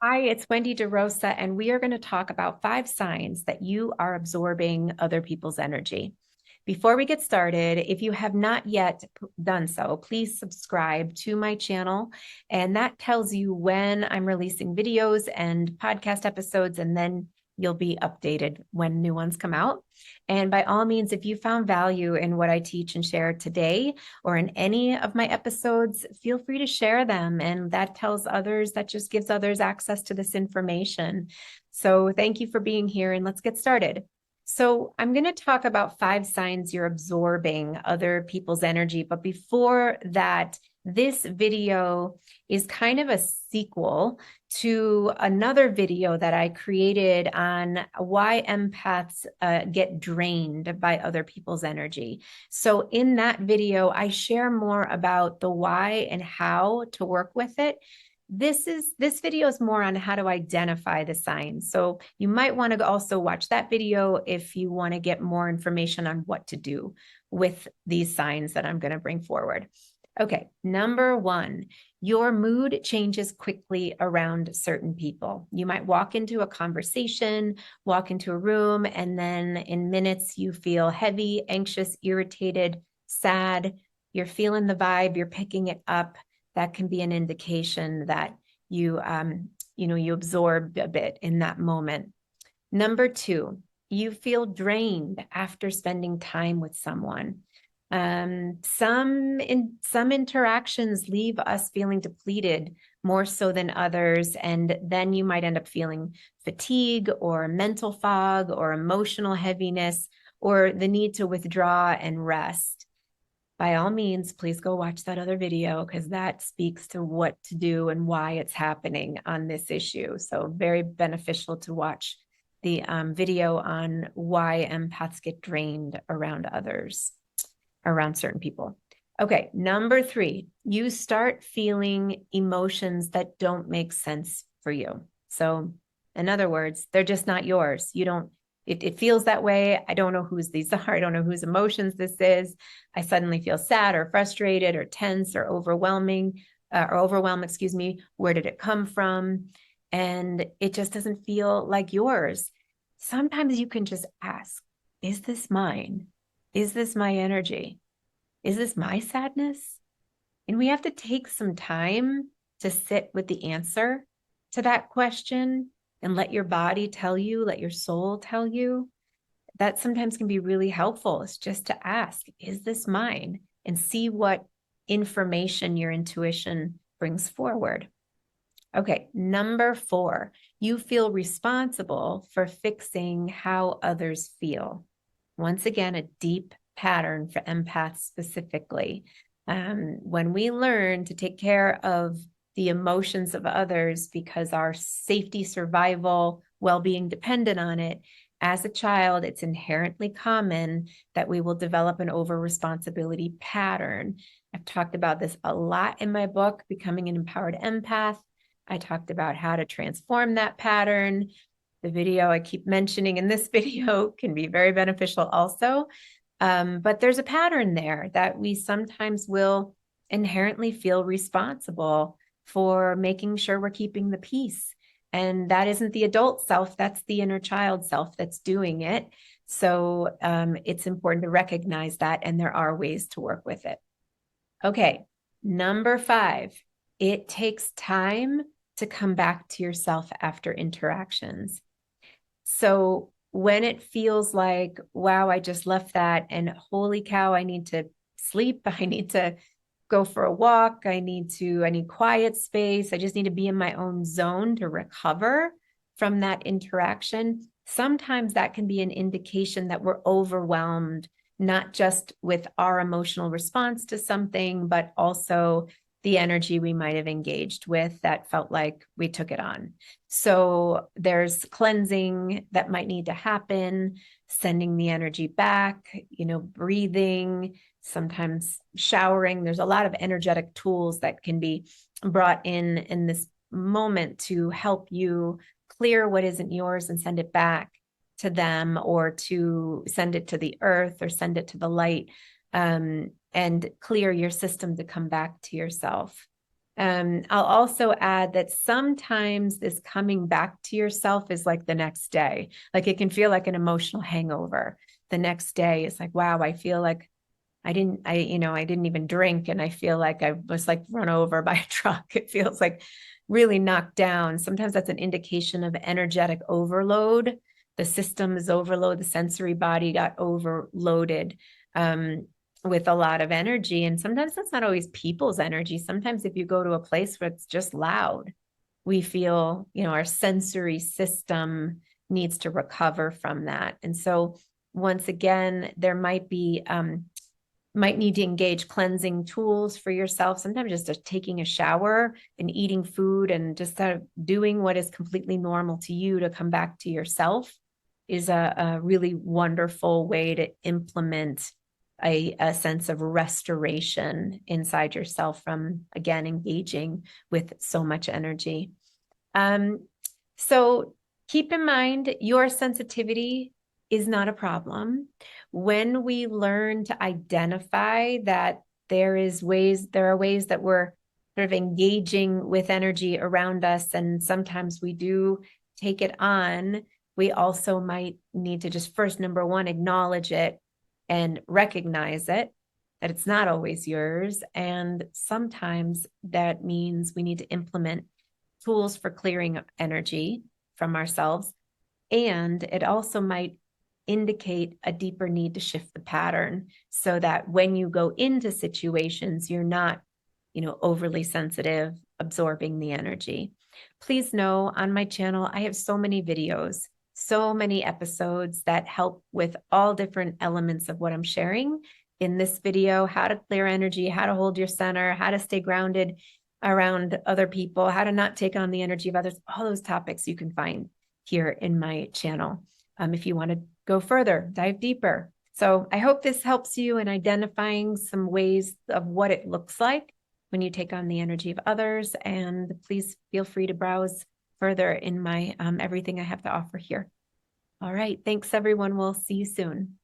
Hi, it's Wendy DeRosa, and we are going to talk about 5 signs that you are absorbing other people's energy. Before we get started, if you have not yet done so, please subscribe to my channel. And that tells you when I'm releasing videos and podcast episodes, and then you'll be updated when new ones come out. And by all means, if you found value in what I teach and share today or in any of my episodes, feel free to share them. And that tells others, that just gives others access to this information. So thank you for being here, and let's get started. So I'm going to talk about 5 signs you're absorbing other people's energy. But before that, this video is kind of a sequel to another video that I created on why empaths get drained by other people's energy. So in that video, I share more about the why and how to work with it. This video is more on how to identify the signs. So you might want to also watch that video if you want to get more information on what to do with these signs that I'm going to bring forward. Okay, number 1, your mood changes quickly around certain people. You might walk into a conversation, walk into a room, and then in minutes you feel heavy, anxious, irritated, sad. You're feeling the vibe, you're picking it up. That can be an indication that you absorb a bit in that moment. Number 2, you feel drained after spending time with someone. Some interactions leave us feeling depleted more so than others, and then you might end up feeling fatigue or mental fog or emotional heaviness or the need to withdraw and rest. By all means, please go watch that other video because that speaks to what to do and why it's happening on this issue. So very beneficial to watch the video on why empaths get drained around others, around certain people. Okay, number 3, you start feeling emotions that don't make sense for you. So in other words, they're just not yours. You don't it feels that way. I don't know whose these are. I don't know whose emotions this is. I suddenly feel sad or frustrated or tense or overwhelmed, excuse me. Where did it come from? And it just doesn't feel like yours. Sometimes you can just ask, is this mine? Is this my energy? Is this my sadness? And we have to take some time to sit with the answer to that question and let your body tell you, let your soul tell you. That sometimes can be really helpful. It's just to ask, is this mine? And see what information your intuition brings forward. Okay, number 4, you feel responsible for fixing how others feel. Once again, a deep pattern for empaths specifically. When we learn to take care of the emotions of others because our safety, survival, well-being dependent on it, as a child, it's inherently common that we will develop an over-responsibility pattern. I've talked about this a lot in my book, Becoming an Empowered Empath. I talked about how to transform that pattern. The video I keep mentioning in this video can be very beneficial also. But there's a pattern there that we sometimes will inherently feel responsible for making sure we're keeping the peace. And that isn't the adult self, that's the inner child self that's doing it. So it's important to recognize that, and there are ways to work with it. Okay, number 5, it takes time to come back to yourself after interactions. So when it feels like, wow, I just left that and holy cow, I need to sleep, I need to go for a walk, I need quiet space, I just need to be in my own zone to recover from that interaction. Sometimes that can be an indication that we're overwhelmed, not just with our emotional response to something, but also the energy we might have engaged with that felt like we took it on. So there's cleansing that might need to happen, sending the energy back, breathing, sometimes showering. There's a lot of energetic tools that can be brought in this moment to help you clear what isn't yours and send it back to them, or to send it to the earth or send it to the light. And clear your system to come back to yourself. I'll also add that sometimes this coming back to yourself is like the next day. Like it can feel like an emotional hangover. The next day it's like, wow, I feel like I didn't even drink and I feel like I was like run over by a truck. It feels like really knocked down. Sometimes that's an indication of energetic overload. The system is overloaded, the sensory body got overloaded with a lot of energy. And sometimes that's not always people's energy. Sometimes if you go to a place where it's just loud, we feel, our sensory system needs to recover from that. And so once again, there might need to engage cleansing tools for yourself. Sometimes just taking a shower and eating food and just doing what is completely normal to you to come back to yourself is a really wonderful way to implement a sense of restoration inside yourself from, again, engaging with so much energy. So keep in mind your sensitivity is not a problem. When we learn to identify that there are ways that we're sort of engaging with energy around us, and sometimes we do take it on, we also might need to just first, number one, acknowledge it and recognize it, that it's not always yours. And sometimes that means we need to implement tools for clearing energy from ourselves. And it also might indicate a deeper need to shift the pattern so that when you go into situations, you're not, overly sensitive, absorbing the energy. Please know on my channel, I have so many videos, so many episodes that help with all different elements of what I'm sharing in this video: how to clear energy, how to hold your center, how to stay grounded around other people, how to not take on the energy of others. All those topics you can find here in my channel. If you want to go further, dive deeper. So I hope this helps you in identifying some ways of what it looks like when you take on the energy of others. And please feel free to browse further in my everything I have to offer here. All right. Thanks, everyone. We'll see you soon.